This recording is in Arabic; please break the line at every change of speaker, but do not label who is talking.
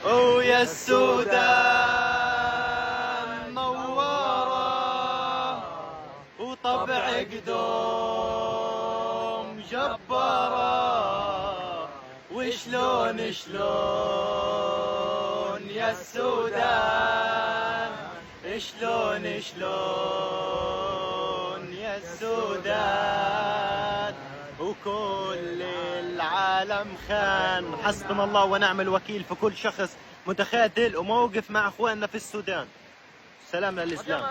ويا السودان نوارة وطبع قدوم جبارة، وشلون شلون يا السودان، شلون شلون يا السودان، وكل العالم خان. حسبنا الله ونعم الوكيل في كل شخص متخاذل وموقف مع اخواننا في السودان. سلام للاسلام.